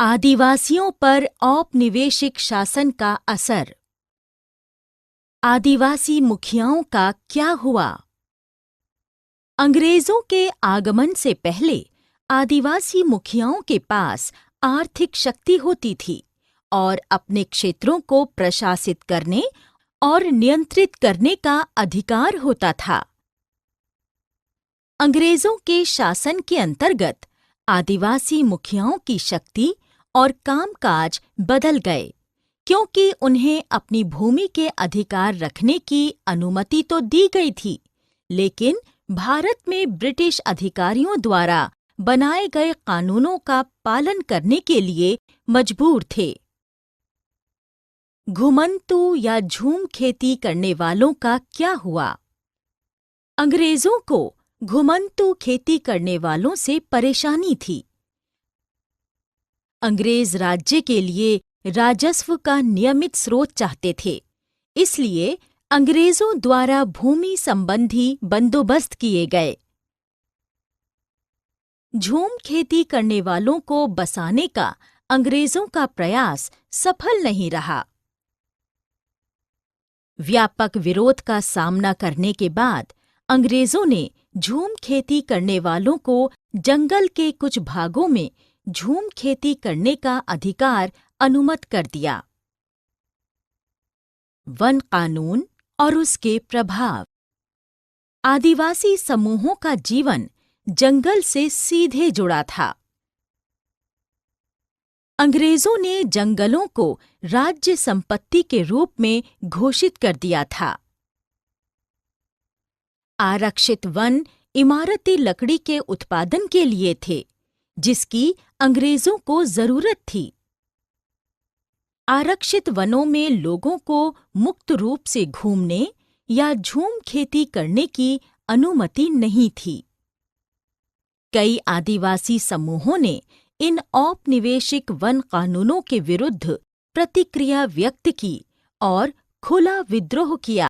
आदिवासियों पर औपनिवेशिक शासन का असर। आदिवासी मुखियाओं का क्या हुआ? अंग्रेजों के आगमन से पहले आदिवासी मुखियाओं के पास आर्थिक शक्ति होती थी और अपने क्षेत्रों को प्रशासित करने और नियंत्रित करने का अधिकार होता था। अंग्रेजों के शासन के अंतर्गत आदिवासी मुखियाओं की शक्ति और कामकाज बदल गए, क्योंकि उन्हें अपनी भूमि के अधिकार रखने की अनुमति तो दी गई थी, लेकिन भारत में ब्रिटिश अधिकारियों द्वारा बनाए गए कानूनों का पालन करने के लिए मजबूर थे। घुमंतू या झूम खेती करने वालों का क्या हुआ? अंग्रेजों को घुमंतू खेती करने वालों से परेशानी थी। अंग्रेज राज्य के लिए राजस्व का नियमित स्रोत चाहते थे, इसलिए अंग्रेजों द्वारा भूमि संबंधी बंदोबस्त किए गए। झूम खेती करने वालों को बसाने का अंग्रेजों का प्रयास सफल नहीं रहा। व्यापक विरोध का सामना करने के बाद अंग्रेजों ने झूम खेती करने वालों को जंगल के कुछ भागों में झूम खेती करने का अधिकार अनुमत कर दिया। वन कानून और उसके प्रभाव। आदिवासी समूहों का जीवन जंगल से सीधे जुड़ा था। अंग्रेजों ने जंगलों को राज्य संपत्ति के रूप में घोषित कर दिया था। आरक्षित वन इमारती लकड़ी के उत्पादन के लिए थे, जिसकी अंग्रेजों को जरूरत थी। आरक्षित वनों में लोगों को मुक्त रूप से घूमने या झूम खेती करने की अनुमति नहीं थी। कई आदिवासी समूहों ने इन औपनिवेशिक वन कानूनों के विरुद्ध प्रतिक्रिया व्यक्त की और खुला विद्रोह किया।